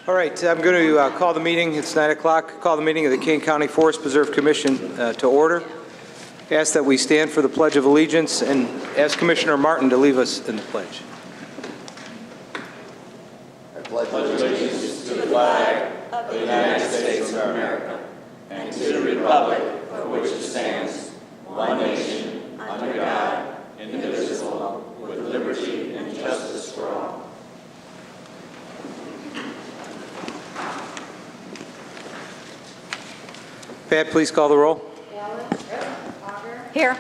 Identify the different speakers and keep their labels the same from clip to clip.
Speaker 1: All right, I'm going to call the meeting. It's 9 o'clock. Call the meeting of the Kane County Forest Preserve Commission to order. Ask that we stand for the Pledge of Allegiance and ask Commissioner Martin to lead us in the pledge.
Speaker 2: I pledge allegiance to the flag of the United States of America and to the republic for which it stands, one nation, under God, indivisible, with liberty and justice for all.
Speaker 1: Pat, please call the roll.
Speaker 3: Allen.
Speaker 4: Here.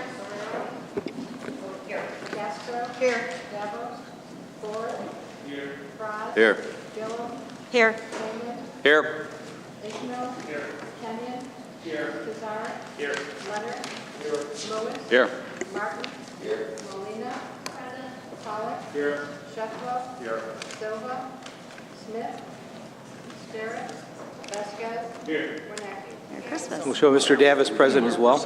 Speaker 3: Here. Castro. Here. Davos. Ford.
Speaker 2: Here.
Speaker 3: Frost.
Speaker 2: Here.
Speaker 3: Gillum.
Speaker 4: Here.
Speaker 3: Kane.
Speaker 2: Here.
Speaker 3: Ishmael. Here. Kenyon.
Speaker 2: Here.
Speaker 3: Cesar.
Speaker 2: Here.
Speaker 3: Leonard.
Speaker 2: Here.
Speaker 3: Lewis.
Speaker 2: Here.
Speaker 3: Martin.
Speaker 2: Here.
Speaker 3: Molina. Present. Pollock.
Speaker 2: Here.
Speaker 3: Sheffield.
Speaker 2: Here.
Speaker 3: Silva. Smith. Sterrett. Vasquez.
Speaker 2: Here.
Speaker 3: Wernacki.
Speaker 4: Merry Christmas.
Speaker 1: We'll show Mr. Davis present as well.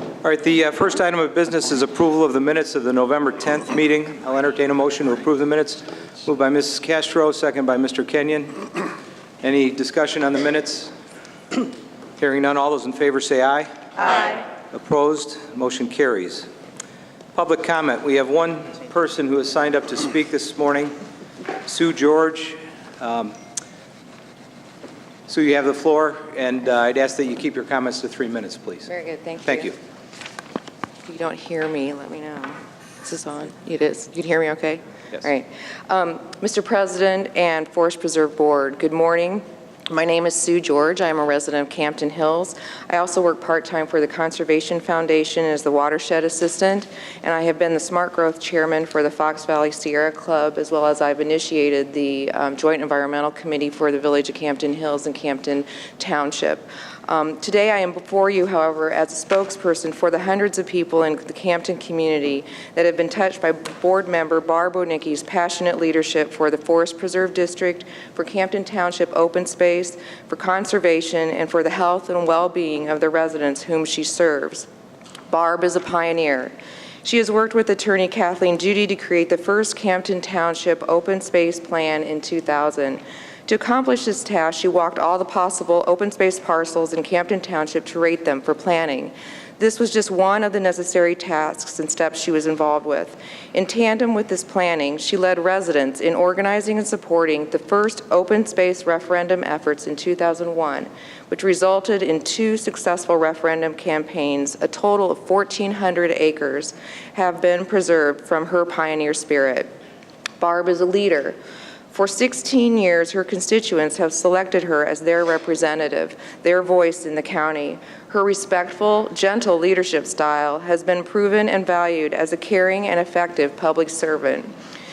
Speaker 1: All right, the first item of business is approval of the minutes of the November 10th meeting. I'll entertain a motion to approve the minutes. Moved by Mrs. Castro, second by Mr. Kenyon. Any discussion on the minutes? Hearing none, all those in favor say aye.
Speaker 4: Aye.
Speaker 1: Opposed? Motion carries. Public comment. We have one person who has signed up to speak this morning, Sue George. Sue, you have the floor, and I'd ask that you keep your comments to 3 minutes, please.
Speaker 4: Very good. Thank you.
Speaker 1: Thank you.
Speaker 4: If you don't hear me, let me know. Is this on? It is. You can hear me okay?
Speaker 1: Yes.
Speaker 4: All right. Mr. President and Forest Preserve Board, good morning. My name is Sue George. I am a resident of Campton Hills. I also work part-time for the Conservation Foundation as the watershed assistant, and I have been the Smart Growth Chairman for the Fox Valley Sierra Club, as well as I've initiated the Joint Environmental Committee for the Village of Campton Hills and Campton Township. Today I am before you, however, as a spokesperson for the hundreds of people in the Campton community that have been touched by board member Barb Bonicki's passionate leadership for the Forest Preserve District, for Campton Township open space, for conservation, and for the health and well-being of the residents whom she serves. Barb is a pioneer. She has worked with attorney Kathleen Judy to create the first Campton Township open space plan in 2000. To accomplish this task, she walked all the possible open space parcels in Campton Township to rate them for planning. This was just one of the necessary tasks and steps she was involved with. In tandem with this planning, she led residents in organizing and supporting the first open space referendum efforts in 2001, which resulted in 2 successful referendum campaigns. A total of 1,400 acres have been preserved from her pioneer spirit. Barb is a leader. For 16 years, her constituents have selected her as their representative, their voice in the county. Her respectful, gentle leadership style has been proven and valued as a caring and effective public servant.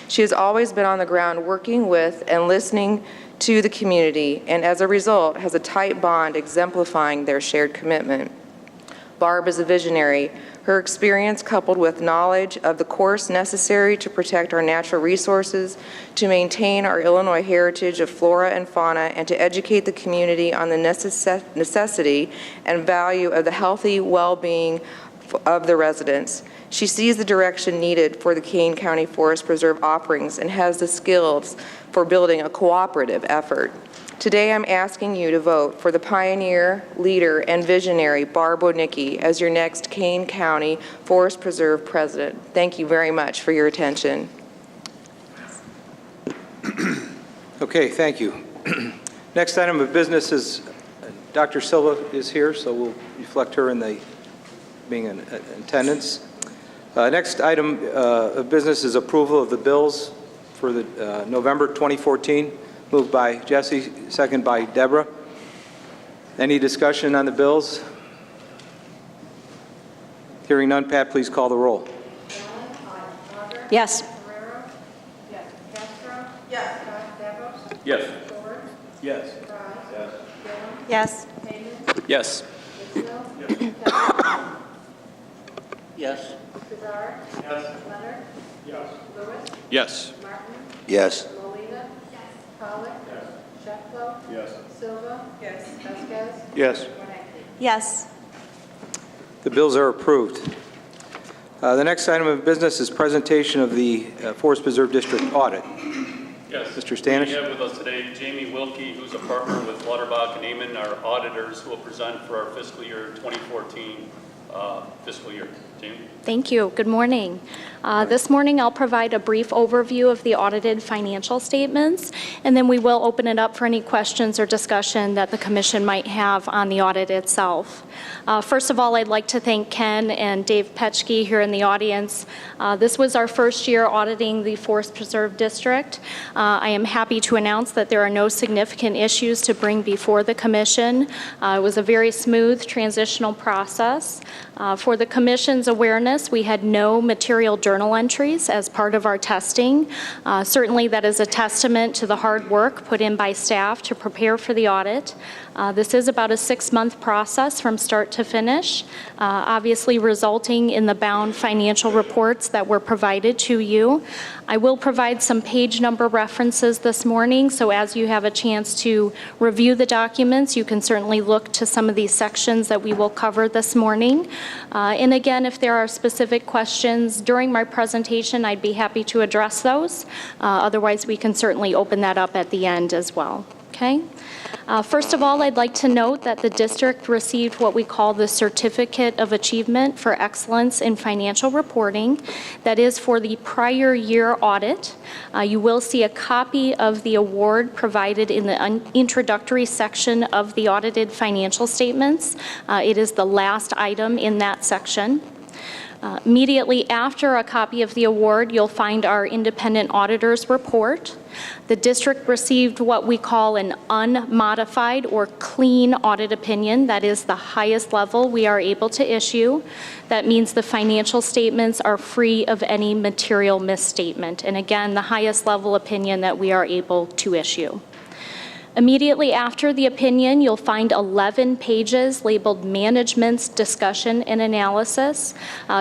Speaker 4: She has always been on the ground working with and listening to the community, and as a result, has a tight bond exemplifying their shared commitment. Barb is a visionary. Her experience, coupled with knowledge of the course necessary to protect our natural resources, to maintain our Illinois heritage of flora and fauna, and to educate the community on the necessity and value of the healthy well-being of the residents. She sees the direction needed for the Kane County Forest Preserve offerings and has the skills for building a cooperative effort. Today, I'm asking you to vote for the pioneer, leader, and visionary Barb Bonicki as your next Kane County Forest Preserve President. Thank you very much for your attention.
Speaker 1: Okay, thank you. Next item of business is Dr. Silva is here, so we'll reflect her in the being in attendance. Next item of business is approval of the bills for the November 2014. Moved by Jesse, second by Deborah. Any discussion on the bills? Hearing none, Pat, please call the roll.
Speaker 4: Yes.
Speaker 3: Ferrero. Yes. Castro.
Speaker 4: Yes.
Speaker 3: Davos.
Speaker 2: Yes.
Speaker 3: Ford.
Speaker 2: Yes.
Speaker 3: Frost.
Speaker 2: Yes.
Speaker 3: Gillum.
Speaker 4: Yes.
Speaker 3: Kane.
Speaker 2: Yes.
Speaker 3: Ishmael. Kenyon.
Speaker 2: Yes.
Speaker 3: Cesar.
Speaker 2: Yes.
Speaker 3: Leonard.
Speaker 2: Yes.
Speaker 3: Lewis.
Speaker 2: Yes.
Speaker 3: Martin.
Speaker 2: Yes.
Speaker 3: Molina. Pollock. Sheffield.
Speaker 2: Yes.
Speaker 3: Silva. Yes. Vasquez.
Speaker 2: Yes.
Speaker 3: Wernacki.
Speaker 4: Yes.
Speaker 1: The bills are approved. The next item of business is presentation of the Forest Preserve District audit.
Speaker 2: Yes.
Speaker 5: Yes.
Speaker 1: Mr. Stanish?
Speaker 5: We have with us today Jamie Wilkie, who's a partner with Lauterbach and Amon, our auditors, who will present for our fiscal year 2014 fiscal year. Jamie?
Speaker 6: Thank you. Good morning. This morning I'll provide a brief overview of the audited financial statements, and then we will open it up for any questions or discussion that the Commission might have on the audit itself. First of all, I'd like to thank Ken and Dave Petschke here in the audience. This was our first year auditing the Forest Preserve District. I am happy to announce that there are no significant issues to bring before the Commission. It was a very smooth transitional process. For the Commission's awareness, we had no material journal entries as part of our testing. Certainly that is a testament to the hard work put in by staff to prepare for the audit. This is about a 6-month process from start to finish, obviously resulting in the bound financial reports that were provided to you. I will provide some page number references this morning, so as you have a chance to review the documents, you can certainly look to some of these sections that we will cover this morning. And again, if there are specific questions during my presentation, I'd be happy to address those. Otherwise, we can certainly open that up at the end as well. Okay? First of all, I'd like to note that the district received what we call the Certificate of Achievement for Excellence in Financial Reporting. That is for the prior year audit. You will see a copy of the award provided in the introductory section of the audited financial statements. It is the last item in that section. Immediately after a copy of the award, you'll find our independent auditor's report. The district received what we call an unmodified or clean audit opinion. That is the highest level we are able to issue. That means the financial statements are free of any material misstatement. And again, the highest level opinion that we are able to issue. Immediately after the opinion, you'll find 11 pages labeled Management's Discussion and Analysis.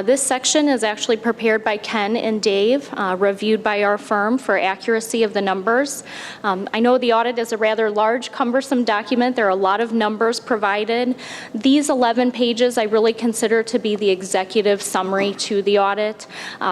Speaker 6: This section is actually prepared by Ken and Dave, reviewed by our firm for accuracy of the numbers. I know the audit is a rather large, cumbersome document. There are a lot of numbers provided. These 11 pages I really consider to be the executive summary to the audit.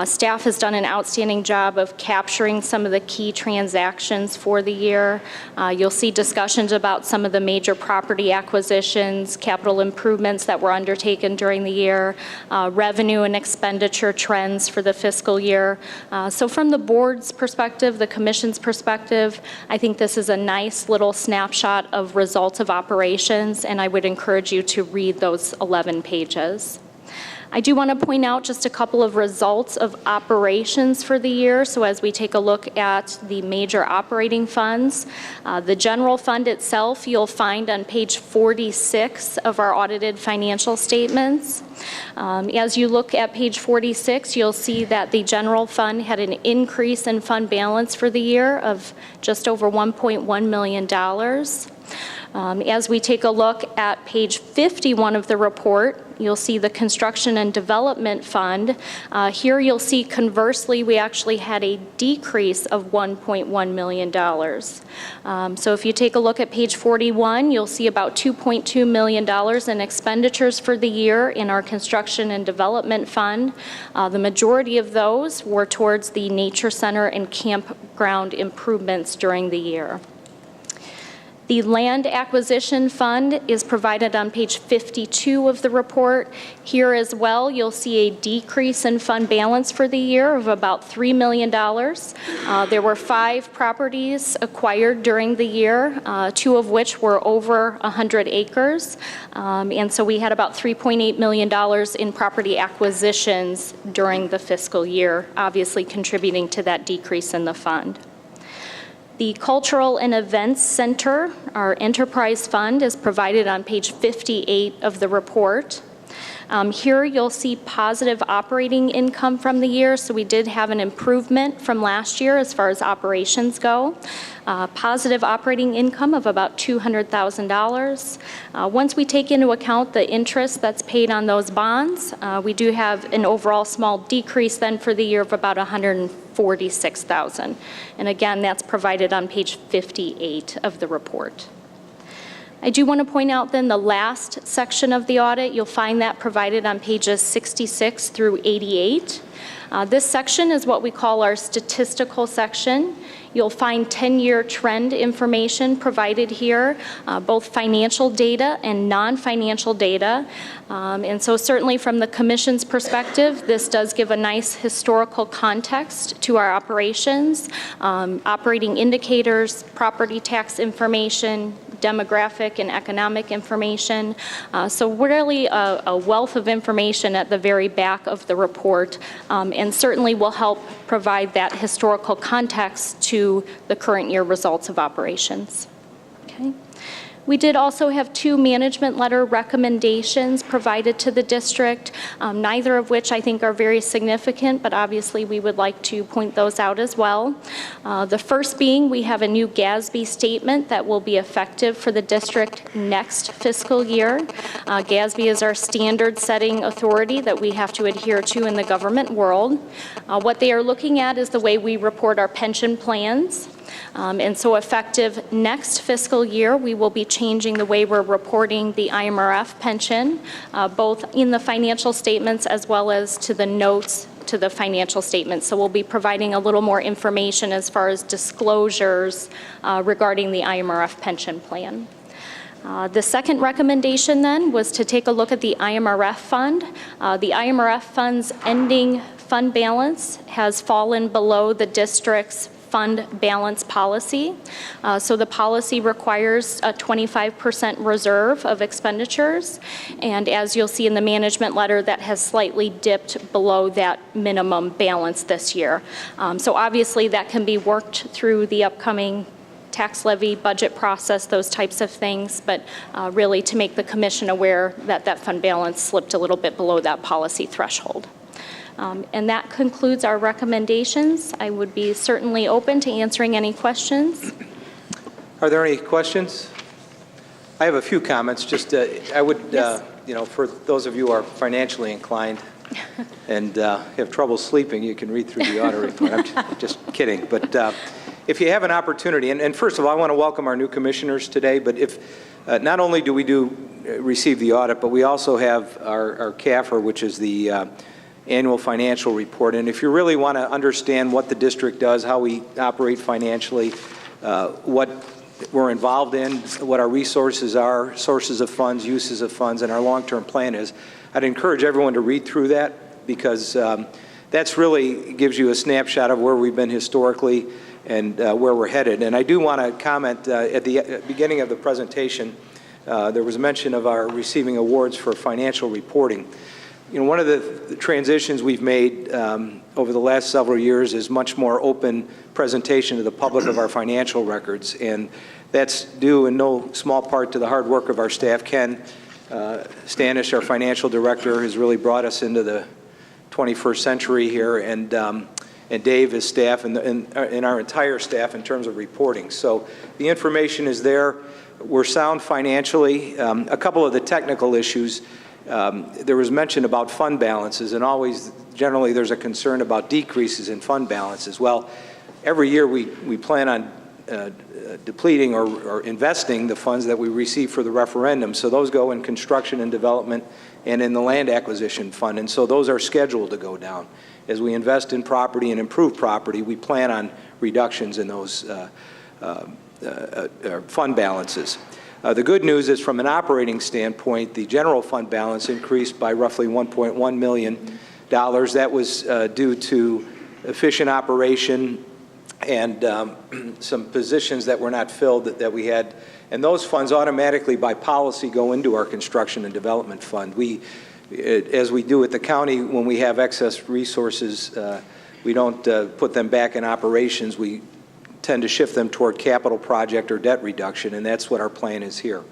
Speaker 6: Staff has done an outstanding job of capturing some of the key transactions for the year. You'll see discussions about some of the major property acquisitions, capital improvements that were undertaken during the year, revenue and expenditure trends for the fiscal year. So from the board's perspective, the commission's perspective, I think this is a nice little snapshot of results of operations, and I would encourage you to read those 11 pages. I do want to point out just a couple of results of operations for the year. So as we take a look at the major operating funds, the general fund itself, you'll find on page 46 of our audited financial statements. As you look at page 46, you'll see that the general fund had an increase in fund balance for the year of just over $1.1 million. As we take a look at page 51 of the report, you'll see the Construction and Development Fund. Here you'll see conversely we actually had a decrease of $1.1 million. So if you take a look at page 41, you'll see about $2.2 million in expenditures for the year in our Construction and Development Fund. The majority of those were towards the Nature Center and campground improvements during the year. The Land Acquisition Fund is provided on page 52 of the report. Here as well, you'll see a decrease in fund balance for the year of about $3 million. There were 5 properties acquired during the year, 2 of which were over 100 acres. And so we had about $3.8 million in property acquisitions during the fiscal year, obviously contributing to that decrease in the fund. The Cultural and Events Center, our enterprise fund, is provided on page 58 of the report. Here you'll see positive operating income from the year, so we did have an improvement from last year as far as operations go. Positive operating income of about $200,000. Once we take into account the interest that's paid on those bonds, we do have an overall small decrease then for the year of about $146,000. And again, that's provided on page 58 of the report. I do want to point out then the last section of the audit, you'll find that provided on pages 66 through 88. This section is what we call our statistical section. You'll find 10-year trend information provided here, both financial data and non-financial data. And so certainly from the Commission's perspective, this does give a nice historical context to our operations, operating indicators, property tax information, demographic and economic information. So really a wealth of information at the very back of the report, and certainly will help provide that historical context to the current year results of operations. Okay. We did also have 2 management letter recommendations provided to the district, neither of which I think are very significant, but obviously we would like to point those out as well. The first being we have a new GASB statement that will be effective for the district next fiscal year. GASB is our standard setting authority that we have to adhere to in the government world. What they are looking at is the way we report our pension plans. And so effective next fiscal year, we will be changing the way we're reporting the IMRF pension, both in the financial statements as well as to the notes to the financial statements. So we'll be providing a little more information as far as disclosures regarding the IMRF pension plan. The second recommendation then was to take a look at the IMRF fund. The IMRF fund's ending fund balance has fallen below the district's fund balance policy. So the policy requires a 25% reserve of expenditures. And as you'll see in the management letter, that has slightly dipped below that minimum balance this year. So obviously that can be worked through the upcoming tax levy budget process, those types of things, but really to make the commission aware that that fund balance slipped a little bit below that policy threshold. And that concludes our recommendations. I would be certainly open to answering any questions.
Speaker 1: Are there any questions? I have a few comments. Just I would,
Speaker 6: Yes.
Speaker 1: For those of you who are financially inclined and have trouble sleeping, you can read through the audit report. I'm just kidding. But if you have an opportunity, and first of all, I want to welcome our new commissioners today. But if not only do we receive the audit, but we also have our CAFR, which is the annual financial report. And if you really want to understand what the district does, how we operate financially, what we're involved in, what our resources are, sources of funds, uses of funds, and our long-term plan is, I'd encourage everyone to read through that, because that's really gives you a snapshot of where we've been historically and where we're headed. And I do want to comment at the beginning of the presentation, there was mention of our receiving awards for financial reporting. One of the transitions we've made over the last several years is much more open presentation to the public of our financial records, and that's due in no small part to the hard work of our staff. Ken Stanish, our financial director, has really brought us into the 21st century here, and Dave, his staff, and our entire staff in terms of reporting. So the information is there. We're sound financially. A couple of the technical issues. There was mention about fund balances, and always, generally, there's a concern about decreases in fund balances. Well, every year we plan on depleting or investing the funds that we receive for the referendum. So those go in construction and development and in the land acquisition fund. And so those are scheduled to go down. As we invest in property and improve property, we plan on reductions in those fund balances. The good news is, from an operating standpoint, the general fund balance increased by roughly $1.1 million. That was due to efficient operation and some positions that were not filled that we had. And those funds automatically, by policy, go into our construction and development fund. As we do at the county, when we have excess resources, we don't put them back in operations. We tend to shift them toward capital project or debt reduction, and that's what our plan is here.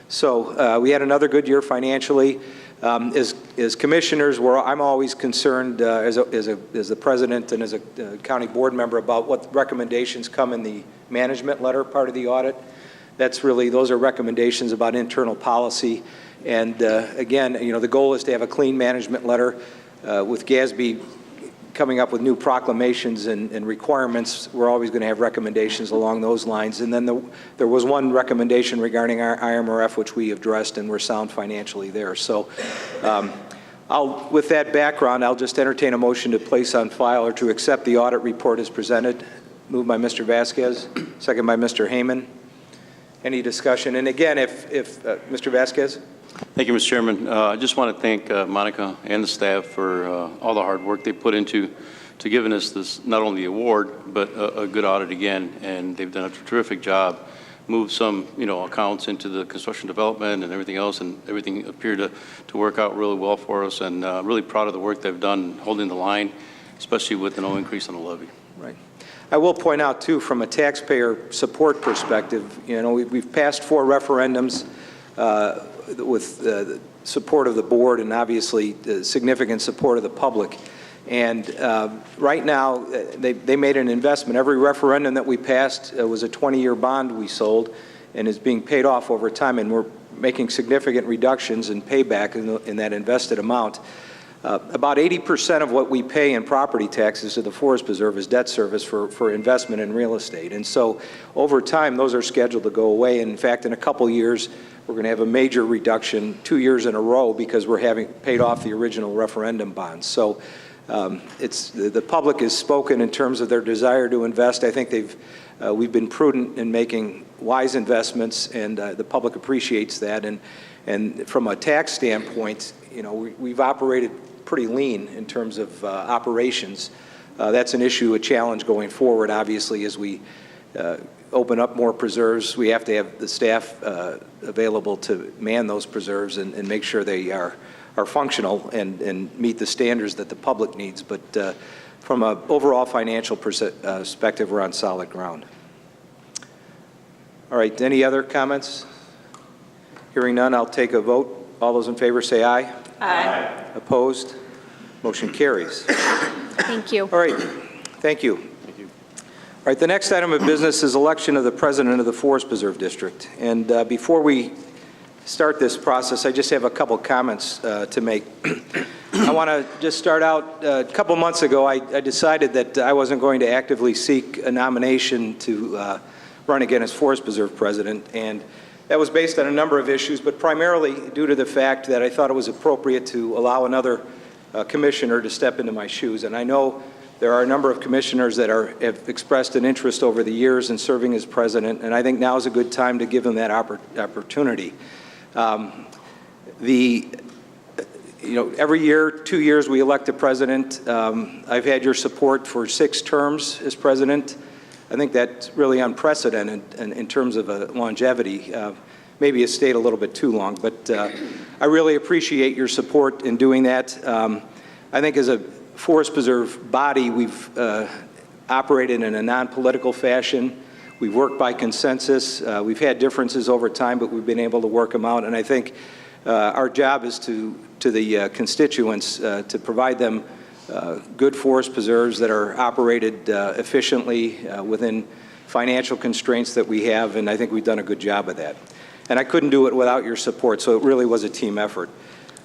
Speaker 1: So we had another good year financially. As commissioners, I'm always concerned as the president and as a county board member about what recommendations come in the management letter part of the audit. Those are recommendations about internal policy. And again, the goal is to have a clean management letter with GASB coming up with new proclamations and requirements, we're always going to have recommendations along those lines. And then there was one recommendation regarding our IMRF, which we addressed, and we're sound financially there. So with that background, I'll just entertain a motion to place on file or to accept the audit report as presented. Moved by Mr. Vasquez, second by Mr. Heyman. Any discussion? And again, if Mr. Vasquez?
Speaker 7: Thank you, Mr. Chairman. I just want to thank Monica and the staff for all the hard work they put into giving us this, not only the award, but a good audit again. And they've done a terrific job. Moved some, accounts into the construction development and everything else, and everything appeared to work out really well for us. And really proud of the work they've done holding the line, especially with no increase on the levy.
Speaker 1: Right. I will point out, too, from a taxpayer support perspective, we've passed 4 referendums with the support of the board and obviously the significant support of the public. And right now, they made an investment. Every referendum that we passed was a 20-year bond we sold and is being paid off over time, and we're making significant reductions in payback in that invested amount. About 80% of what we pay in property taxes to the Forest Preserve is debt service for investment in real estate. And so over time, those are scheduled to go away. And in fact, in a couple years, we're going to have a major reduction 2 years in a row because we're having paid off the original referendum bonds. So the public has spoken in terms of their desire to invest. I think we've been prudent in making wise investments, and the public appreciates that. And from a tax standpoint, we've operated pretty lean in terms of operations. That's an issue, a challenge going forward, obviously, as we open up more preserves. We have to have the staff available to man those preserves and make sure they are functional and meet the standards that the public needs. But from an overall financial perspective, we're on solid ground. All right, any other comments? Hearing none, I'll take a vote. All those in favor say aye.
Speaker 2: Aye.
Speaker 1: Opposed? Motion carries.
Speaker 6: Thank you.
Speaker 1: All right, thank you. Thank you. All right, the next item of business is election of the president of the Forest Preserve District. And before we start this process, I just have a couple comments to make. I want to just start out, a couple months ago, I decided that I wasn't going to actively seek a nomination to run again as Forest Preserve president. And that was based on a number of issues, but primarily due to the fact that I thought it was appropriate to allow another commissioner to step into my shoes. And I know there are a number of commissioners that have expressed an interest over the years in serving as president, and I think now is a good time to give them that opportunity. Every year, 2 years, we elect a president. I've had your support for 6 terms as president. I think that's really unprecedented in terms of longevity. Maybe it stayed a little bit too long, but I really appreciate your support in doing that. I think as a Forest Preserve body, we've operated in a non-political fashion. We've worked by consensus. We've had differences over time, but we've been able to work them out. And I think our job is to the constituents to provide them good forest preserves that are operated efficiently within financial constraints that we have, and I think we've done a good job of that. And I couldn't do it without your support, so it really was a team effort.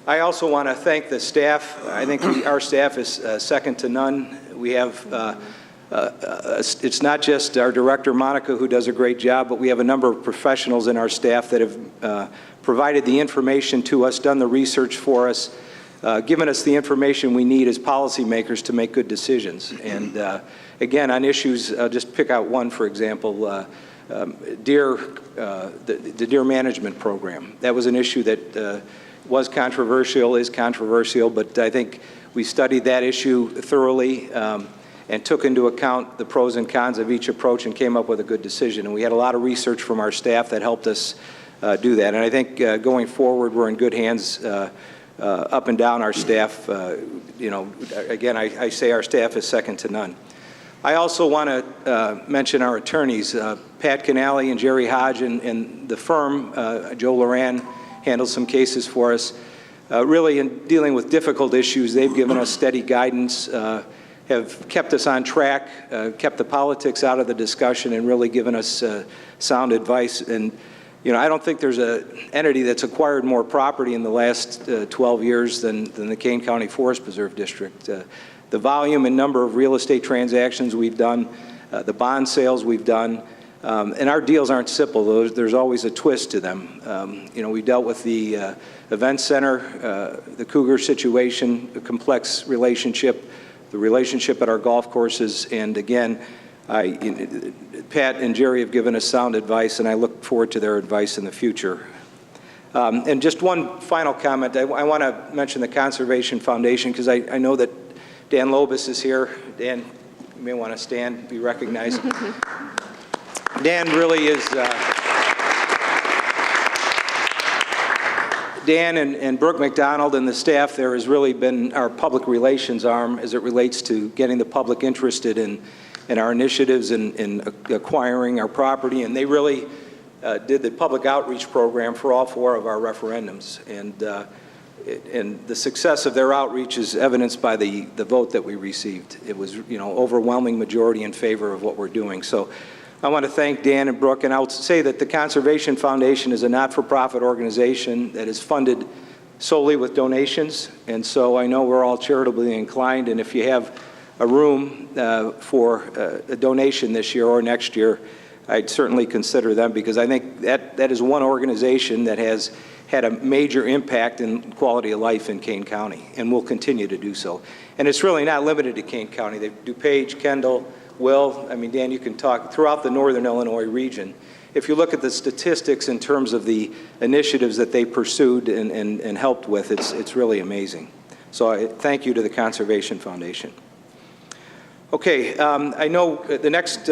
Speaker 1: I also want to thank the staff. I think our staff is second to none. We have, it's not just our director, Monica, who does a great job, but we have a number of professionals in our staff that have provided the information to us, done the research for us, given us the information we need as policymakers to make good decisions. And again, on issues, I'll just pick out one, for example, the deer management program. That was an issue that was controversial, is controversial, but I think we studied that issue thoroughly and took into account the pros and cons of each approach and came up with a good decision. And we had a lot of research from our staff that helped us do that. And I think going forward, we're in good hands up and down our staff. Again, I say our staff is second to none. I also want to mention our attorneys, Pat Canale and Jerry Hodge, and the firm, Joe Loran, handled some cases for us. Really, in dealing with difficult issues, they've given us steady guidance, have kept us on track, kept the politics out of the discussion, and really given us sound advice. And I don't think there's an entity that's acquired more property in the last 12 years than the Kane County Forest Preserve District. the volume and number of real estate transactions we've done, the bond sales we've done. And our deals aren't simple. There's always a twist to them. We dealt with the event center, the Cougar situation, a complex relationship, the relationship at our golf courses, and again, Pat and Jerry have given us sound advice, and I look forward to their advice in the future. And just one final comment. I want to mention the Conservation Foundation, because I know that Dan Lobus is here. Dan, you may want to stand, be recognized. Dan really is... Dan and Brooke McDonald and the staff there has really been our public relations arm as it relates to getting the public interested in our initiatives in acquiring our property. And they really did the public outreach program for all 4 of our referendums. And the success of their outreach is evidenced by the vote that we received. It was, overwhelming majority in favor of what we're doing. So I want to thank Dan and Brooke, and I would say that the Conservation Foundation is a not-for-profit organization that is funded solely with donations, and so I know we're all charitably inclined, and if you have a room for a donation this year or next year, I'd certainly consider them, because I think that is one organization that has had a major impact in quality of life in Kane County, and will continue to do so. And it's really not limited to Kane County. They do DuPage, Kendall, Will, Dan, you can talk throughout the northern Illinois region. If you look at the statistics in terms of the initiatives that they pursued and helped with, it's really amazing. So I thank you to the Conservation Foundation. Okay, I know the next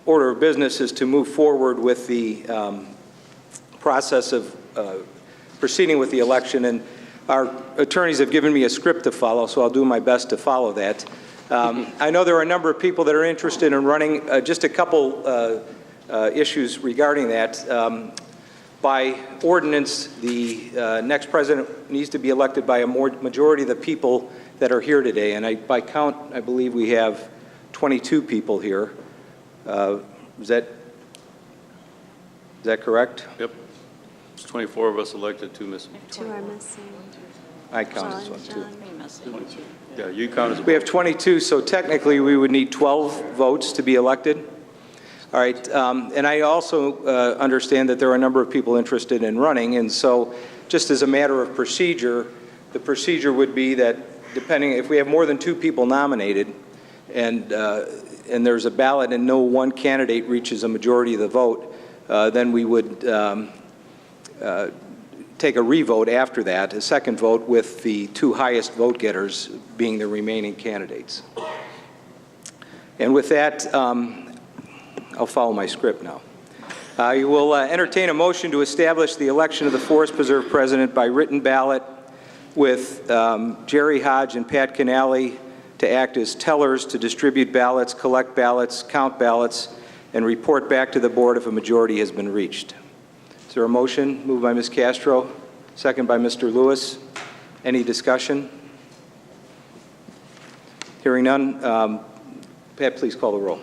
Speaker 1: order of business is to move forward with the process of proceeding with the election, and our attorneys have given me a script to follow, so I'll do my best to follow that. I know there are a number of people that are interested in running. Just a couple issues regarding that. By ordinance, the next president needs to be elected by a majority of the people that are here today. And by count, I believe we have 22 people here. Is that correct?
Speaker 7: Yep. There's 24 of us elected, 2 missing.
Speaker 8: 2 are missing.
Speaker 1: I count as one, too.
Speaker 7: Yeah, you count as
Speaker 1: We have 22, so technically we would need 12 votes to be elected. All right, and I also understand that there are a number of people interested in running, and so just as a matter of procedure, the procedure would be that depending, if we have more than 2 people nominated and there's a ballot and no one candidate reaches a majority of the vote, then we would take a revote after that, a second vote with the 2 highest vote getters being the remaining candidates. And with that, I'll follow my script now. You will entertain a motion to establish the election of the Forest Preserve President by written ballot with Jerry Hodge and Pat Canale to act as tellers to distribute ballots, collect ballots, count ballots, and report back to the board if a majority has been reached. Is there a motion? Moved by Ms. Castro, second by Mr. Lewis. Any discussion? Hearing none. Pat, please call the roll.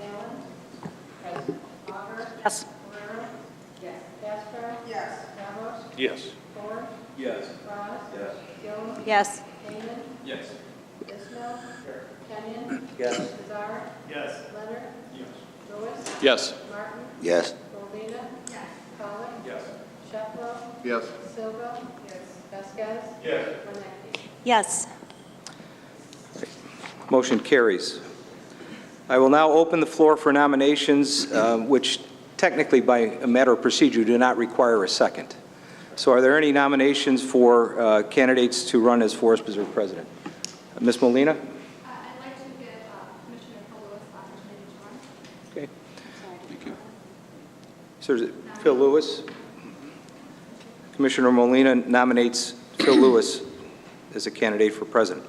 Speaker 3: Allen? President. Augur?
Speaker 8: Yes.
Speaker 3: Guerrero? Yes. Castro? Yes. Ramos?
Speaker 5: Yes.
Speaker 3: Ford?
Speaker 5: Yes.
Speaker 3: Ross? Yes. Jones?
Speaker 8: Yes.
Speaker 3: Kamen?
Speaker 5: Yes.
Speaker 3: Ismail? Kenyon?
Speaker 1: Yes.
Speaker 3: Lazar?
Speaker 5: Yes.
Speaker 3: Leonard? Yes. Lewis?
Speaker 7: Yes.
Speaker 3: Martin?
Speaker 2: Yes.
Speaker 3: Molina? Yes. Pollock?
Speaker 5: Yes.
Speaker 3: Sheffler?
Speaker 2: Yes.
Speaker 3: Silva? Yes. Vasquez?
Speaker 5: Yes.
Speaker 3: Wernicke?
Speaker 8: Yes.
Speaker 1: Motion carries. I will now open the floor for nominations, which technically by a matter of procedure do not require a second. So are there any nominations for candidates to run as Forest Preserve President? Ms. Molina?
Speaker 9: I'd like to give Commissioner Lewis the opportunity to run.
Speaker 1: Okay.
Speaker 7: Thank you.
Speaker 1: So is it Phil Lewis? Commissioner Molina nominates Phil Lewis as a candidate for president.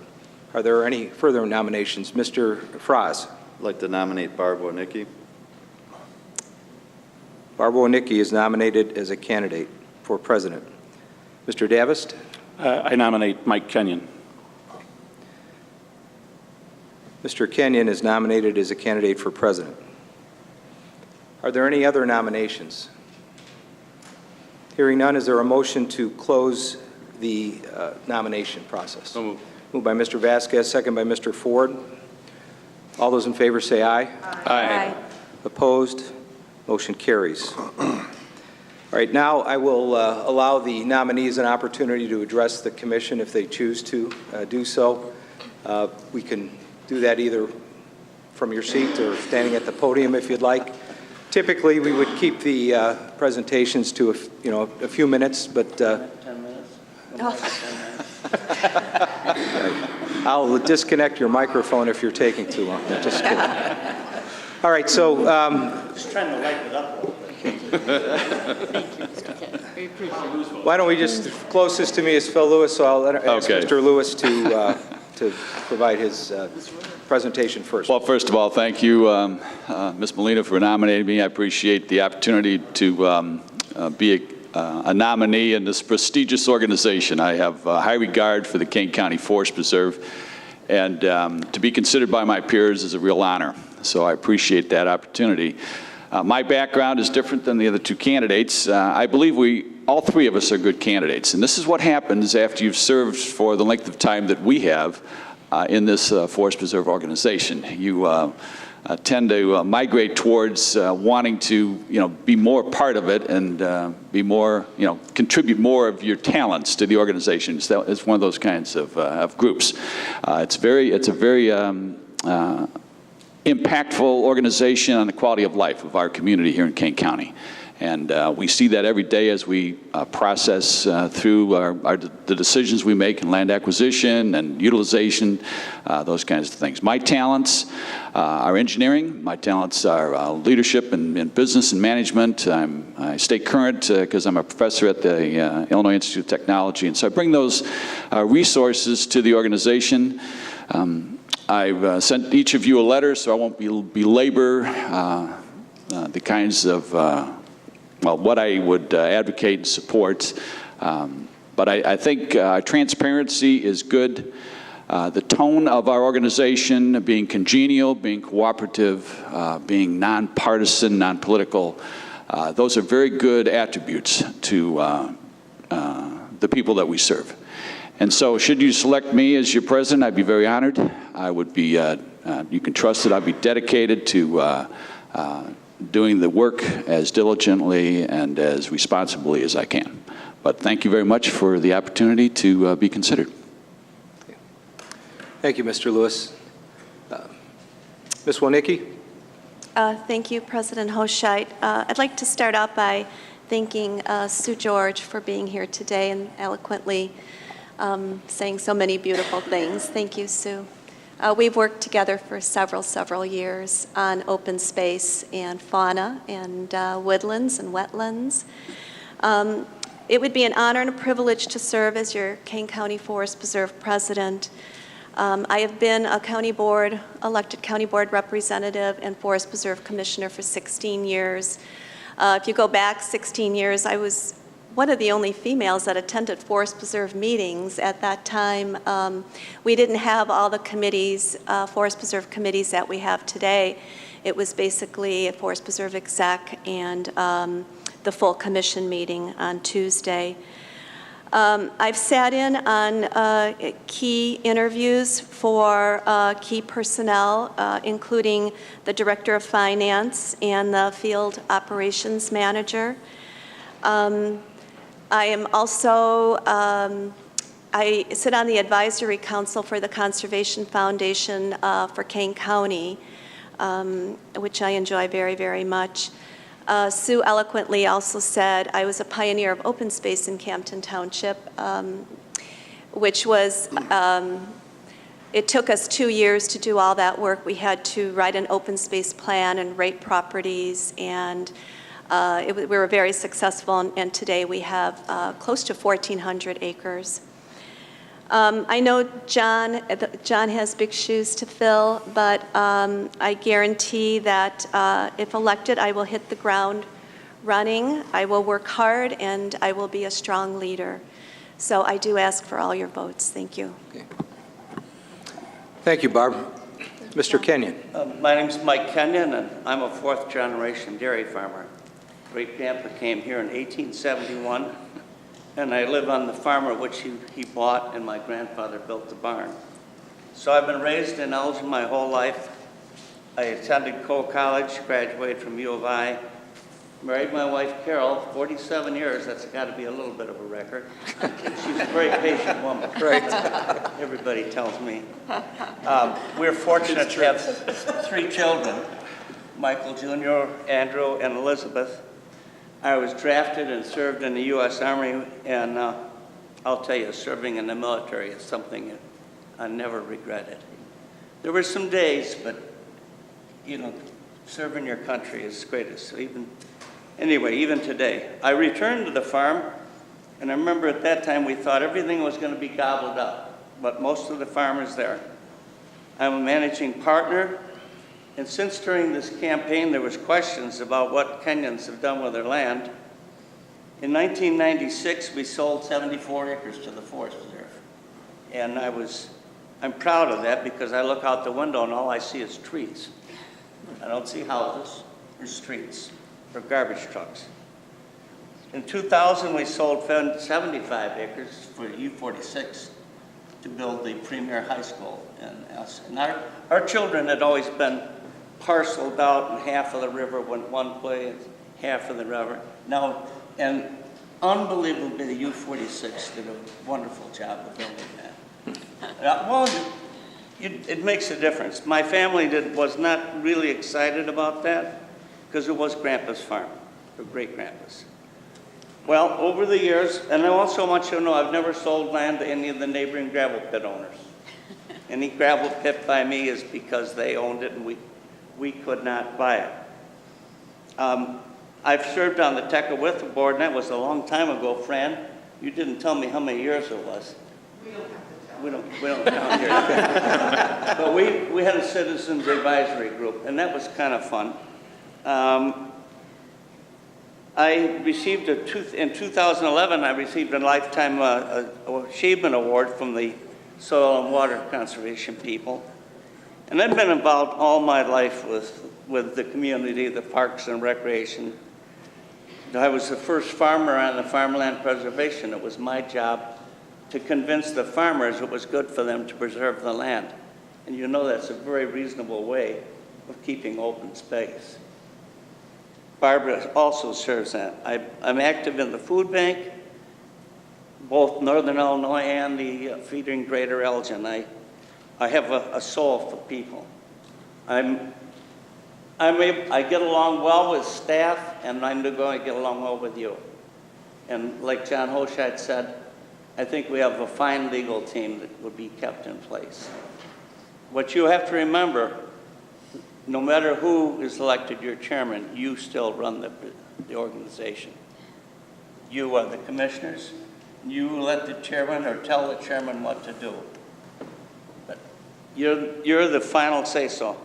Speaker 1: Are there any further nominations? Mr. Fraz?
Speaker 2: I'd like to nominate Barb Wernicke.
Speaker 1: Barbara Wernicke is nominated as a candidate for president. Mr. Davist?
Speaker 5: I nominate Mike Kenyon.
Speaker 1: Mr. Kenyon is nominated as a candidate for president. Are there any other nominations? Hearing none, is there a motion to close the nomination process?
Speaker 7: So moved.
Speaker 1: Moved by Mr. Vasquez, second by Mr. Ford. All those in favor say aye.
Speaker 4: Aye.
Speaker 1: Opposed? Motion carries. All right, now I will allow the nominees an opportunity to address the commission if they choose to do so. We can do that either from your seat or standing at the podium if you'd like. Typically, we would keep the presentations to a few minutes, but
Speaker 2: 10 minutes?
Speaker 1: I'll disconnect your microphone if you're taking too long. I'm just kidding. All right, so
Speaker 2: Just trying to lighten it up a little bit.
Speaker 1: why don't we just, closest to me is Phil Lewis, so I'll ask
Speaker 8: Okay.
Speaker 1: Mr. Lewis to provide his presentation first.
Speaker 8: Well, first of all, thank you, Ms. Molina, for nominating me. I appreciate the opportunity to be a nominee in this prestigious organization. I have high regard for the Kane County Forest Preserve, and to be considered by my peers is a real honor. So I appreciate that opportunity. My background is different than the other two candidates. I believe all three of us are good candidates, and this is what happens after you've served for the length of time that we have in this Forest Preserve organization. You tend to migrate towards wanting to, be more part of it and be more, contribute more of your talents to the organization. So it's one of those kinds of groups. It's a very impactful organization on the quality of life of our community here in Kane County. And we see that every day as we process through the decisions we make in land acquisition and utilization, those kinds of things. My talents are engineering. My talents are leadership and business and management. I stay current because I'm a professor at the Illinois Institute of Technology. And so I bring those resources to the organization. I've sent each of you a letter, so I won't belabor the kinds of what I would advocate and support. But I think transparency is good. The tone of our organization, being congenial, being cooperative, being nonpartisan, nonpolitical, those are very good attributes to the people that we serve. And so should you select me as your president, I'd be very honored. I would be, you can trust that I'd be dedicated to doing the work as diligently and as responsibly as I can. But thank you very much for the opportunity to be considered.
Speaker 1: Thank you, Mr. Lewis. Ms. Woniecki?
Speaker 10: Thank you, President Hochscheid. I'd like to start out by thanking Sue George for being here today and eloquently saying so many beautiful things. Thank you, Sue. We've worked together for several years on open space and fauna and woodlands and wetlands. It would be an honor and a privilege to serve as your Kane County Forest Preserve President. I have been a elected county board representative and Forest Preserve Commissioner for 16 years. If you go back 16 years, I was one of the only females that attended Forest Preserve meetings. At that time, we didn't have all the committees, Forest Preserve committees that we have today. It was basically a Forest Preserve exec and the full commission meeting on Tuesday. I've sat in on key interviews for key personnel, including the Director of Finance and the Field Operations Manager. I am also, I sit on the Advisory Council for the Conservation Foundation for Kane County, which I enjoy very much. Sue eloquently also said I was a pioneer of open space in Campton Township, which was, it took us 2 years to do all that work. We had to write an open space plan and rate properties, and we were very successful, and today we have close to 1,400 acres. I know John has big shoes to fill, but I guarantee that if elected, I will hit the ground running. I will work hard, and I will be a strong leader. So I do ask for all your votes. Thank you.
Speaker 1: Okay. Thank you, Barb. Mr. Kenyon.
Speaker 2: My name's Mike Kenyon, and I'm a fourth-generation dairy farmer. Great grandpa came here in 1871, and I live on the farm at which he bought, and my grandfather built the barn. So I've been raised in Elgin my whole life. I attended Cole College, graduated from U of I, married my wife Carol, 47 years. That's got to be a little bit of a record. She's a very patient woman.
Speaker 1: Right.
Speaker 2: Everybody tells me. We're fortunate to have 3 children, Michael Jr., Andrew, and Elizabeth. I was drafted and served in the U.S. Army, and I'll tell you, serving in the military is something that I never regretted. There were some days, but, you know, serving your country is great. So even today. I returned to the farm, and I remember at that time we thought everything was going to be gobbled up, but most of the farm is there. I'm a managing partner, and since during this campaign there was questions about what Kenyans have done with their land, in 1996 we sold 74 acres to the Forest Reserve. And I'm proud of that because I look out the window and all I see is trees. I don't see houses or streets or garbage trucks. In 2000 we sold 75 acres for U46 to build the premier high school in us. And our children had always been parceled out, and half of the river went one way, and half of the river. Now, and unbelievably, the U46 did a wonderful job of building that. Well, it makes a difference. My family was not really excited about that because it was Grandpa's farm, or great-grandpa's. Well, over the years, and I also want you to know I've never sold land to any of the neighboring gravel pit owners. Any gravel pit by me is because they owned it and we could not buy it. I've served on the Tekakwitha board, and that was a long time ago, Fran. You didn't tell me how many years it was. We don't count here. But we had a citizens advisory group, and that was kind of fun. I received in 2011, I received a Lifetime Achievement Award from the Soil and Water Conservation people. And I've been involved all my life with the community, the parks and recreation. I was the first farmer on the farmland preservation. It was my job to convince the farmers it was good for them to preserve the land. And you know that's a very reasonable way of keeping open space. Barbara also serves that. I'm active in the food bank, both Northern Illinois and the Feeding Greater Elgin. I have a soul for people. I get along well with staff, and I'm going to get along well with you. And like John Hochheit said, I think we have a fine legal team that would be kept in place. What you have to remember, no matter who is elected your chairman, you still run the organization. You are the commissioners. You let the chairman or tell the chairman what to do. But you're the final say-so.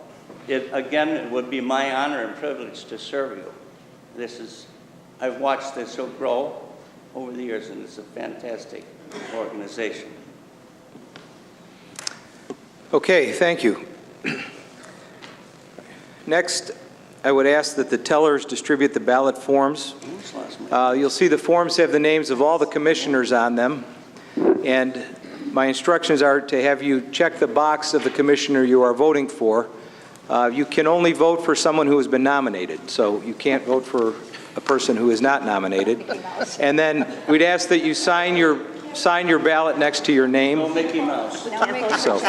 Speaker 2: It would be my honor and privilege to serve you. I've watched this grow over the years, and it's a fantastic organization.
Speaker 1: Okay, thank you. Next, I would ask that the tellers distribute the ballot forms. You'll see the forms have the names of all the commissioners on them, and my instructions are to have you check the box of the commissioner you are voting for. You can only vote for someone who has been nominated, so you can't vote for a person who is not nominated. And then we'd ask that you sign your ballot next to your name.
Speaker 2: No Mickey Mouse.
Speaker 1: So,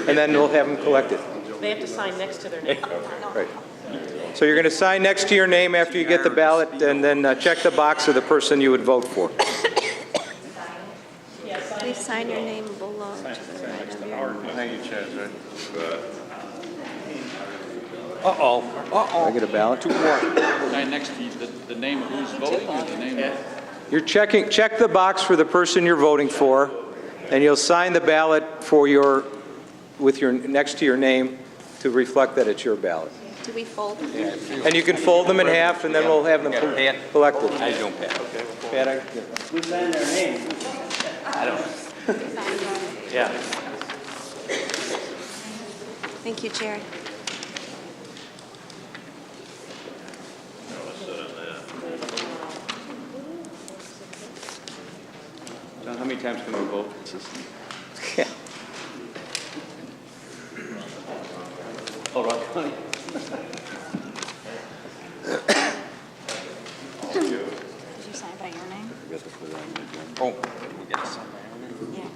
Speaker 1: and then we'll have them collected.
Speaker 11: They have to sign next to their name.
Speaker 1: Right. So you're going to sign next to your name after you get the ballot, and then check the box of the person you would vote for.
Speaker 10: Please sign your name below to the right of your name.
Speaker 2: Thank you, Chair.
Speaker 1: I get a ballot?
Speaker 8: Sign next to the name of who's voting or the name of...
Speaker 1: Check the box for the person you're voting for, and you'll sign the ballot next to your name to reflect that it's your ballot.
Speaker 10: Do we fold them?
Speaker 1: And you can fold them in half, and then we'll have them collected.
Speaker 2: I don't Pat. Pat, we sign their name.
Speaker 11: I don't. Yeah.
Speaker 10: Thank you, Jerry.
Speaker 7: many times can we vote?
Speaker 1: Yeah.
Speaker 7: Hold on.
Speaker 3: Did you sign by your name?
Speaker 1: Oh.
Speaker 3: Yeah.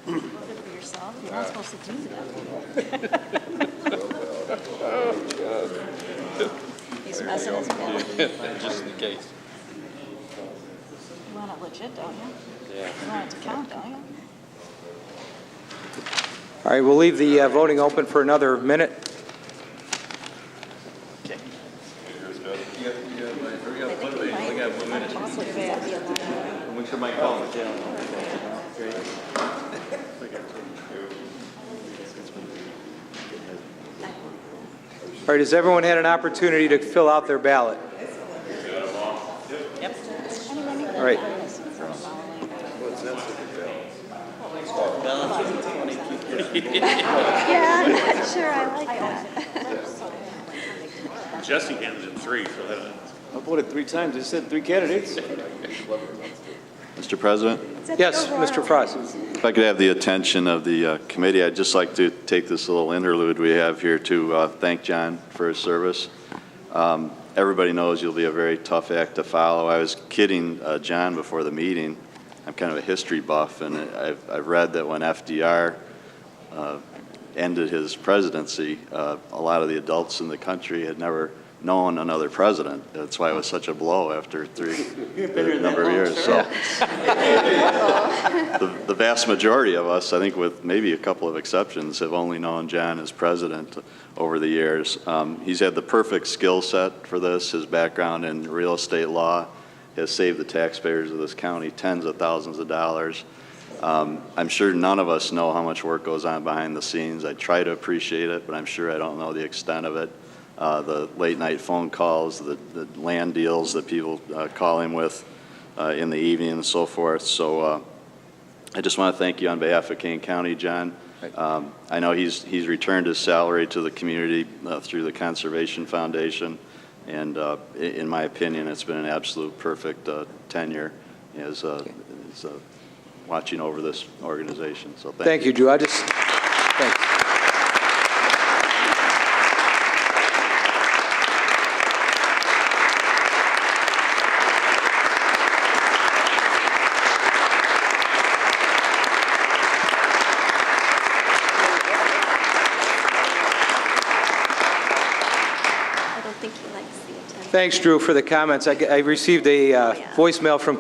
Speaker 3: Voted for yourself? You're not supposed to do that. He's messing us up.
Speaker 7: Just in case.
Speaker 3: You want it legit, don't you?
Speaker 7: Yeah.
Speaker 3: You want it to count, don't you?
Speaker 1: All right, we'll leave the voting open for another minute.
Speaker 3: Possibly bad.
Speaker 7: We should might call him.
Speaker 1: All right, has everyone had an opportunity to fill out their ballot?
Speaker 3: Yep.
Speaker 1: All right.
Speaker 10: Yeah, I'm not sure I like that.
Speaker 5: Jesse handed in 3, so that.
Speaker 7: I voted 3 times. They said 3 candidates.
Speaker 2: Mr. President,
Speaker 1: Yes, Mr. Frost.
Speaker 2: if I could have the attention of the committee, I'd just like to take this little interlude we have here to thank John for his service. Everybody knows you'll be a very tough act to follow. I was kidding John before the meeting. I'm kind of a history buff, and I've read that when FDR ended his presidency, a lot of the adults in the country had never known another president. That's why it was such a blow after a number of years. So the vast majority of us, I think with maybe a couple of exceptions, have only known John as president over the years. He's had the perfect skill set for this. His background in real estate law has saved the taxpayers of this county tens of thousands of dollars. I'm sure none of us know how much work goes on behind the scenes. I try to appreciate it, but I'm sure I don't know the extent of it. The late night phone calls, the land deals that people call him with in the evening and so forth. So I just want to thank you on behalf of Kane County, John. I know he's returned his salary to the community through the Conservation Foundation, and in my opinion, it's been an absolute perfect tenure as watching over this organization. So
Speaker 1: Thank you, Drew. Thanks.
Speaker 10: I don't think he likes the attention.
Speaker 1: Thanks, Drew, for the comments. I received a voicemail from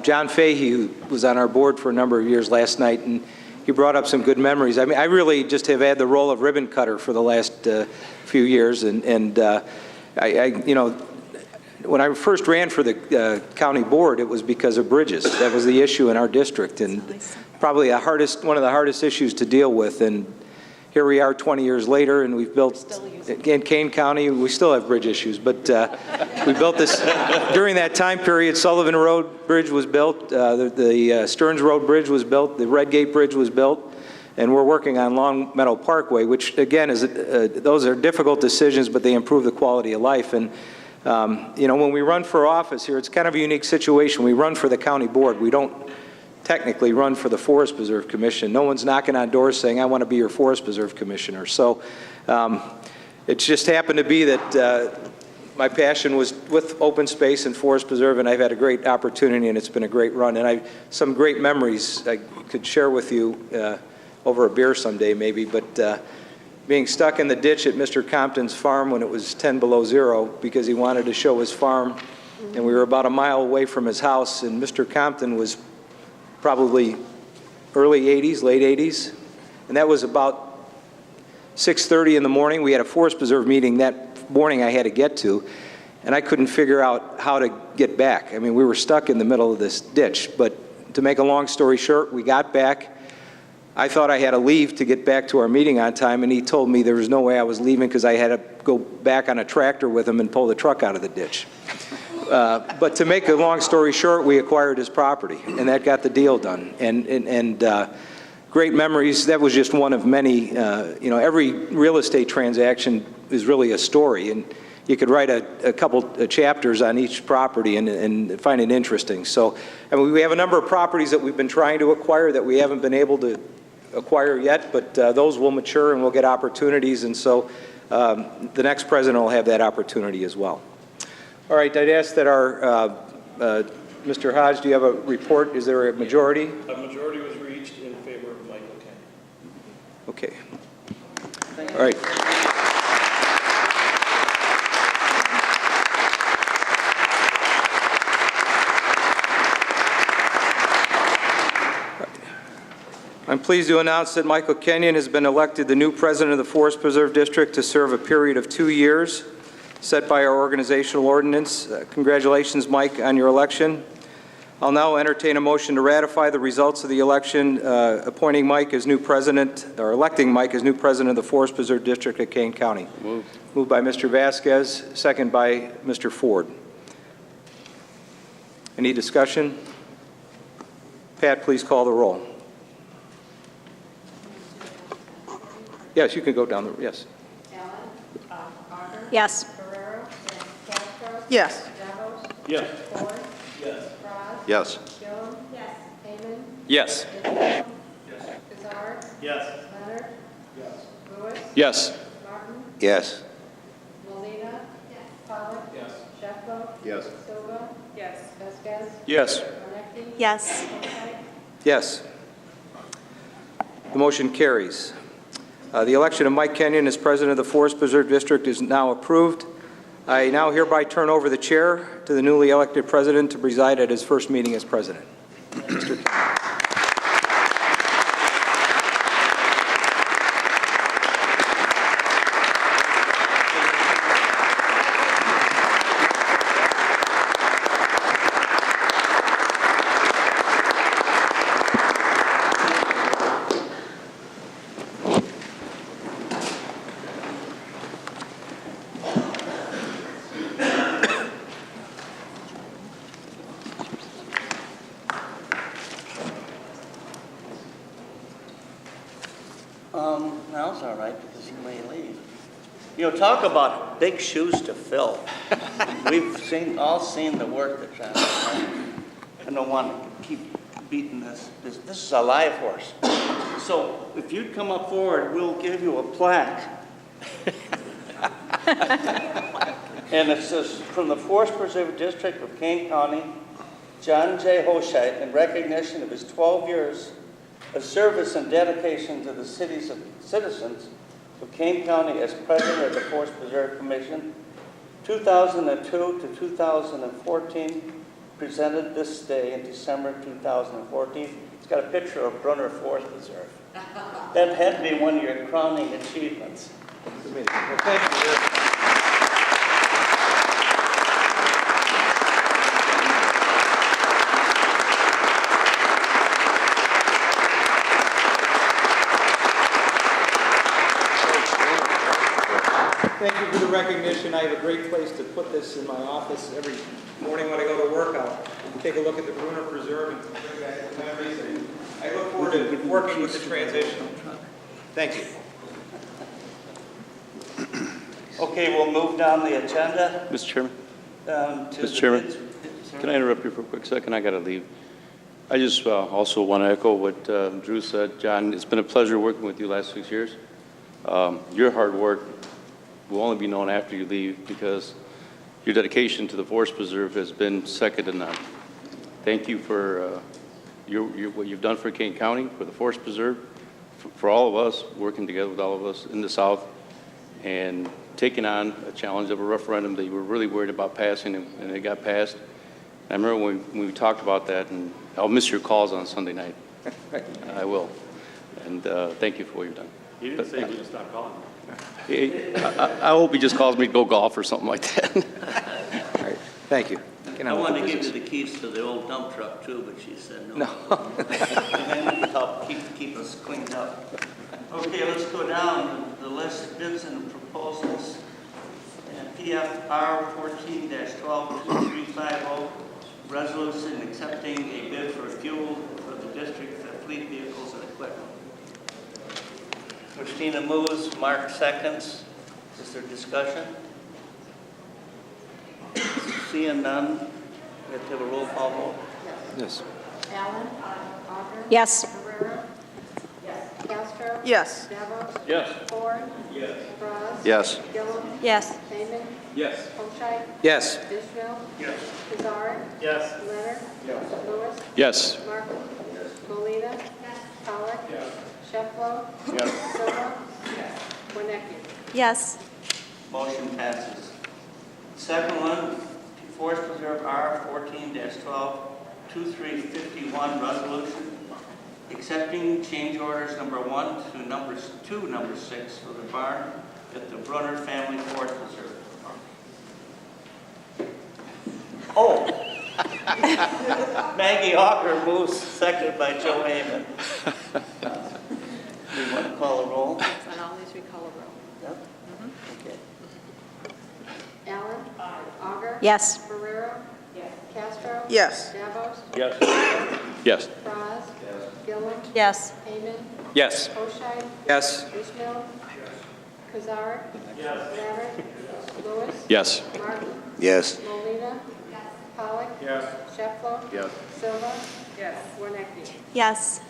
Speaker 1: John Fahey, who was on our board for a number of years last night, and he brought up some good memories. I mean, I really just have had the role of ribbon cutter for the last few years, and you know, when I first ran for the county board, it was because of bridges. That was the issue in our district, and probably one of the hardest issues to deal with. And here we are 20 years later, and we've built, in Kane County, we still have bridge issues, but we built this, during that time period, Sullivan Road Bridge was built, the Stearns Road Bridge was built, the Red Gate Bridge was built, and we're working on Long Meadow Parkway, which again, those are difficult decisions, but they improve the quality of life. And you know, when we run for office here, it's kind of a unique situation. We run for the county board. We don't technically run for the Forest Preserve Commission. No one's knocking on doors saying, I want to be your Forest Preserve Commissioner. So it just happened to be that my passion was with open space and Forest Preserve, and I've had a great opportunity, and it's been a great run. And some great memories I could share with you over a beer someday maybe, but being stuck in the ditch at Mr. Compton's farm when it was 10 below zero because he wanted to show his farm, and we were about a mile away from his house, and Mr. Compton was probably early 80s, late 80s, and that was about 6:30 in the morning. We had a Forest Preserve meeting that morning I had to get to, and I couldn't figure out how to get back. I mean, we were stuck in the middle of this ditch, but to make a long story short, we got back. I thought I had to leave to get back to our meeting on time, and he told me there was no way I was leaving because I had to go back on a tractor with him and pull the truck out of the ditch. But to make a long story short, we acquired his property, and that got the deal done. And great memories. That was just one of many. You know, every real estate transaction is really a story, and you could write a couple chapters on each property and find it interesting. So, I mean, we have a number of properties that we've been trying to acquire that we haven't been able to acquire yet, but those will mature and we'll get opportunities, and so the next president will have that opportunity as well. All right, I'd ask that our, Mr. Hodge, do you have a report? Is there a majority?
Speaker 12: A majority was reached in favor of Michael Kane.
Speaker 1: Okay. All right. I'm pleased to announce that Michael Kenyon has been elected the new president of the Forest Preserve District to serve a period of 2 years set by our organizational ordinance. Congratulations, Mike, on your election. I'll now entertain a motion to ratify the results of the election, appointing Mike as new president, or electing Mike as new president of the Forest Preserve District of Kane County. Moved by Mr. Vasquez, second by Mr. Ford. Any discussion? Pat, please call the roll. Yes, you can go down the, yes.
Speaker 3: Yes.
Speaker 12: Yes. Yes.
Speaker 2: Yes.
Speaker 11: Yes.
Speaker 12: Yes.
Speaker 8: Yes.
Speaker 2: Yes.
Speaker 12: Yes.
Speaker 1: Yes.
Speaker 10: Yes.
Speaker 1: Yes. The motion carries. The election of Mike Kenyon as president of the Forest Preserve District is now approved. I now hereby turn over the chair to the newly elected president to preside at his first meeting as president. Mr. Kenyon.
Speaker 11: Now it's all right because he may leave. You know, talk about big shoes to fill. We've all seen the work that John has done. I don't want to keep beating this. This is a live horse. So if you'd come up forward, we'll give you a plaque. And it says, from the Forest Preserve District of Kane County, John J. Hoshite, in recognition of his 12 years of service and dedication to the citizens of Kane County as president of the Forest Preserve Commission, 2002 to 2014, presented this day in December 2014. It's got a picture of Brunner Forest Preserve. That had to be one of your crowning achievements.
Speaker 1: Well, thank you. Thank you for the recognition. I have a great place to put this in my office. Every morning when I go to work, I'll take a look at the Brunner Preserve and bring back the memories. And I look forward to working with the transition. Thank you.
Speaker 11: Okay, we'll move down the agenda.
Speaker 7: Mr. Chairman?
Speaker 11: To
Speaker 7: Mr. Chairman, can I interrupt you for a quick second? I got to leave. I just also want to echo what Drew said. John, it's been a pleasure working with you the last 6 years. Your hard work will only be known after you leave because your dedication to the Forest Preserve has been second to none. Thank you for what you've done for Kane County, for the Forest Preserve, for all of us, working together with all of us in the South, and taking on a challenge of a referendum that you were really worried about passing, and it got passed. I remember when we talked about that, and I'll miss your calls on Sunday night. I will. And thank you for what you've done.
Speaker 5: He didn't say he just stopped calling.
Speaker 7: I hope he just calls me to go golf or something like that.
Speaker 1: All right. Thank you.
Speaker 11: I wanted to give you the keys to the old dump truck too, but she said no.
Speaker 1: No.
Speaker 11: And then help keep us cleaned up. Okay, let's go down the list of bids and proposals. PFR 14-12-2350, resolution accepting a bid for fuel for the district's fleet vehicles and equipment. Christina moves, Mark seconds. Is there discussion? Seeing none, we have to have a roll call vote.
Speaker 1: Yes.
Speaker 3: Allen. Auger.
Speaker 6: Yes.
Speaker 3: Ferrero. Yes. Castro.
Speaker 10: Yes.
Speaker 3: Davos.
Speaker 5: Yes.
Speaker 3: Ford. Yes. Braz.
Speaker 2: Yes.
Speaker 3: Gillum.
Speaker 10: Yes.
Speaker 3: Kamen.
Speaker 5: Yes.
Speaker 3: Hochheit.
Speaker 1: Yes.
Speaker 3: Ishmael.
Speaker 12: Yes.
Speaker 3: Kazari.
Speaker 12: Yes.
Speaker 3: Leonard.
Speaker 12: Yes.
Speaker 3: Lewis.
Speaker 8: Yes.
Speaker 3: Martin. Molina. Pollock. Shefflo.
Speaker 12: Yes.
Speaker 3: Silva. Winnicki.
Speaker 10: Yes.
Speaker 11: Motion passes. Second one, Forest Preserve R 14-12-2351 resolution accepting change orders number 1 to number 6 for the barn at the Brunner Family Forest Preserve. Oh! Maggie Hawker moves, seconded by Joe Heyman. We want to call a roll?
Speaker 3: On all these, we call a roll.
Speaker 11: Yep. Okay.
Speaker 3: Allen. Auger.
Speaker 6: Yes.
Speaker 3: Ferrero. Yes. Castro.
Speaker 10: Yes.
Speaker 3: Davos.
Speaker 12: Yes.
Speaker 8: Yes.
Speaker 3: Braz. Gillum.
Speaker 10: Yes.
Speaker 3: Kamen.
Speaker 1: Yes.
Speaker 3: Hochheit.
Speaker 1: Yes.
Speaker 3: Ishmael. Kazari. Leonard. Lewis.
Speaker 8: Yes.
Speaker 3: Martin.
Speaker 2: Yes.
Speaker 3: Molina. Pollock.
Speaker 12: Yes.
Speaker 3: Shefflo.
Speaker 12: Yes.
Speaker 3: Silva. Yes. Winnicki.
Speaker 10: Yes.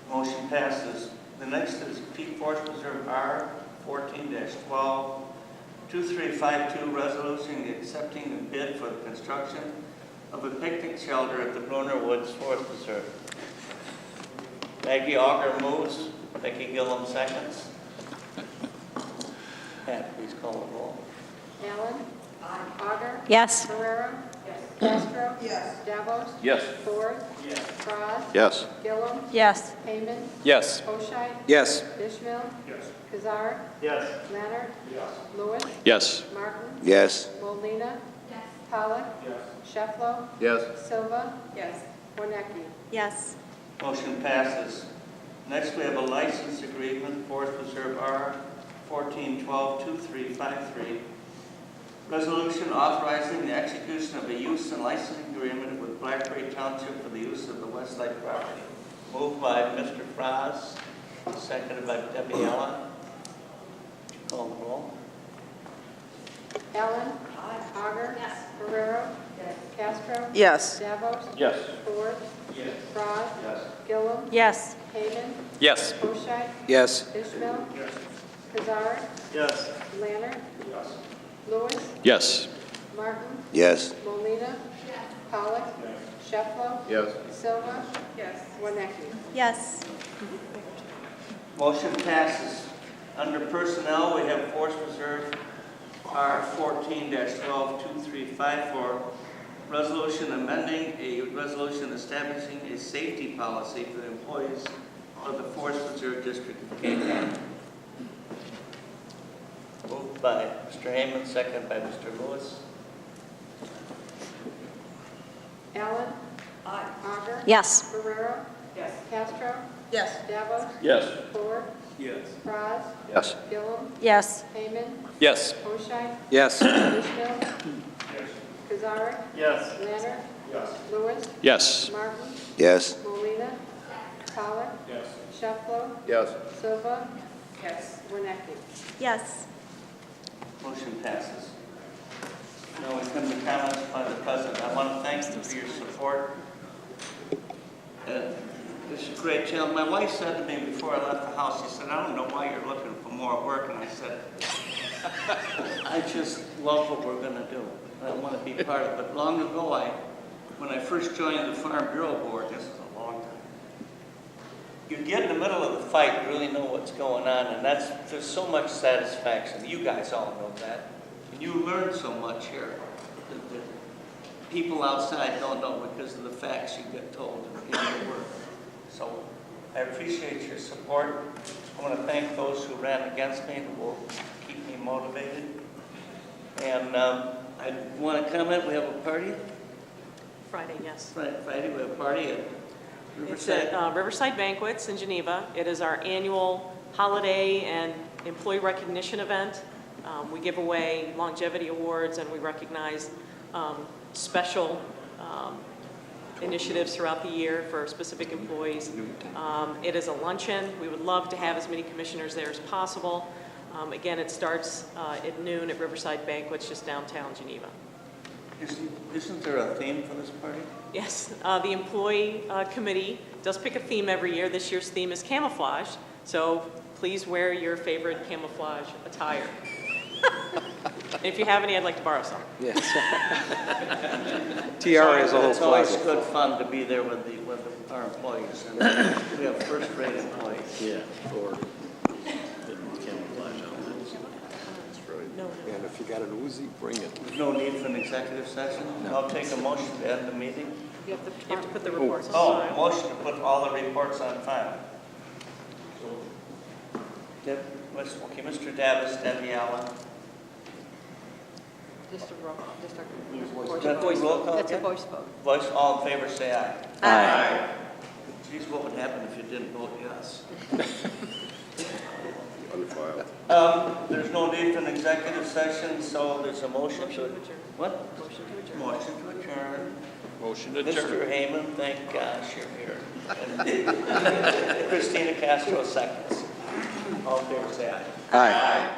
Speaker 11: Motion passes. The next is Peak Forest Preserve R 14-12-2352 resolution accepting the bid for the construction of a picnic shelter at the Brunner Woods Forest Preserve. Maggie Auger moves. Becky Gillum seconds. Pat, please call the roll.
Speaker 3: Allen. Auger.
Speaker 6: Yes.
Speaker 3: Ferrero. Castro. Yes. Davos.
Speaker 5: Yes.
Speaker 3: Ford. Yes. Braz.
Speaker 2: Yes.
Speaker 3: Gillum.
Speaker 10: Yes.
Speaker 3: Kamen.
Speaker 1: Yes.
Speaker 3: Hochheit.
Speaker 1: Yes.
Speaker 3: Ishmael.
Speaker 12: Yes.
Speaker 3: Kazari.
Speaker 12: Yes.
Speaker 3: Leonard.
Speaker 12: Yes.
Speaker 3: Lewis.
Speaker 8: Yes.
Speaker 3: Martin.
Speaker 2: Yes.
Speaker 3: Molina. Pollock. Shefflo.
Speaker 2: Yes.
Speaker 3: Silva. Yes. Winnicki.
Speaker 10: Yes.
Speaker 11: Motion passes. Next, we have a license agreement, Forest Preserve R 14-12-2353. Resolution authorizing the execution of a use and licensing agreement with Blackberry Township for the use of the Westlake property. Moved by Mr. Franz, seconded by Debbie Allen. Would you call the roll?
Speaker 3: Allen. Auger. Ferrero. Castro.
Speaker 10: Yes.
Speaker 3: Davos.
Speaker 5: Yes.
Speaker 3: Ford.
Speaker 12: Yes.
Speaker 3: Braz.
Speaker 12: Yes.
Speaker 3: Gillum.
Speaker 10: Yes.
Speaker 3: Kamen.
Speaker 1: Yes.
Speaker 3: Hochheit.
Speaker 1: Yes.
Speaker 3: Ishmael.
Speaker 12: Yes.
Speaker 3: Kazari.
Speaker 12: Yes.
Speaker 3: Leonard.
Speaker 12: Yes.
Speaker 3: Lewis.
Speaker 8: Yes.
Speaker 3: Martin.
Speaker 2: Yes.
Speaker 3: Molina. Pollock. Shefflo.
Speaker 2: Yes.
Speaker 3: Silva. Yes. Winnicki.
Speaker 10: Yes.
Speaker 11: Motion passes. Under personnel, we have Forest Reserve R 14-12-2354, resolution amending a resolution establishing a safety policy for the employees of the Forest Reserve District of Kane County. Moved by Mr. Heyman, seconded by Mr. Lewis.
Speaker 3: Allen. Auger.
Speaker 6: Yes.
Speaker 3: Ferrero. Yes. Castro.
Speaker 10: Yes.
Speaker 3: Davos.
Speaker 5: Yes.
Speaker 3: Ford.
Speaker 12: Yes.
Speaker 3: Braz.
Speaker 2: Yes.
Speaker 3: Gillum.
Speaker 10: Yes.
Speaker 3: Kamen.
Speaker 1: Yes.
Speaker 3: Hochheit.
Speaker 1: Yes.
Speaker 3: Ishmael. Kazari.
Speaker 12: Yes.
Speaker 3: Leonard.
Speaker 12: Yes.
Speaker 3: Lewis.
Speaker 8: Yes.
Speaker 3: Martin.
Speaker 2: Yes.
Speaker 3: Molina. Pollock.
Speaker 12: Yes.
Speaker 3: Shefflo.
Speaker 2: Yes.
Speaker 3: Silva. Yes. Winnicki.
Speaker 10: Yes.
Speaker 11: Motion passes. Now we come to comments by the President. I want to thank you for your support. This is a great challenge. My wife said to me before I left the house, she said, I don't know why you're looking for more work. And I said, I just love what we're going to do. I want to be part of it. But long ago, when I first joined the Farm Bureau Board, this is a long time, you get in the middle of the fight, you really know what's going on, and there's so much satisfaction. You guys all know that. And you learn so much here that people outside don't know because of the facts you get told in your work. So I appreciate your support. I want to thank those who ran against me and will keep me motivated. And I want to comment, we have a party.
Speaker 13: Friday, yes.
Speaker 11: Friday, we have a party at
Speaker 13: It's
Speaker 11: Riverside.
Speaker 13: at Riverside Banquets in Geneva. It is our annual holiday and employee recognition event. We give away longevity awards and we recognize special initiatives throughout the year for specific employees. It is a luncheon. We would love to have as many commissioners there as possible. Again, it starts at noon at Riverside Banquets, just downtown Geneva.
Speaker 11: Isn't there a theme for this party?
Speaker 13: Yes, the employee committee does pick a theme every year. This year's theme is camouflage, so please wear your favorite camouflage attire. If you have any, I'd like to borrow some.
Speaker 1: Yes. Tiara is a whole
Speaker 11: It's always
Speaker 1: flag.
Speaker 11: good fun to be there with our employees, and we have first-rate employees.
Speaker 2: Yeah, or camouflage on that. That's right.
Speaker 13: No.
Speaker 2: And if you got an Uzi, bring it.
Speaker 11: There's no need for an executive session? I'll take a motion to end the meeting.
Speaker 13: You have to put the reports on
Speaker 11: Oh,
Speaker 13: file.
Speaker 11: motion to put all the reports on file. Okay, Mr. Davis, Debbie Allen.
Speaker 3: Just a roll, just
Speaker 11: Is that the roll call
Speaker 3: That's a
Speaker 11: again?
Speaker 3: voice vote.
Speaker 11: Voice, all in favor, say aye.
Speaker 10: Aye.
Speaker 11: Geez, what would happen if you didn't vote yes?
Speaker 2: Unfiled.
Speaker 11: There's no need for an executive session, so there's a motion to... What?
Speaker 13: Motion to adjourn.
Speaker 11: Motion to adjourn.
Speaker 2: Motion to adjourn.
Speaker 11: Mr. Heyman, thank gosh you're here. And Christina Castro seconds. All in favor, say aye.
Speaker 1: Aye.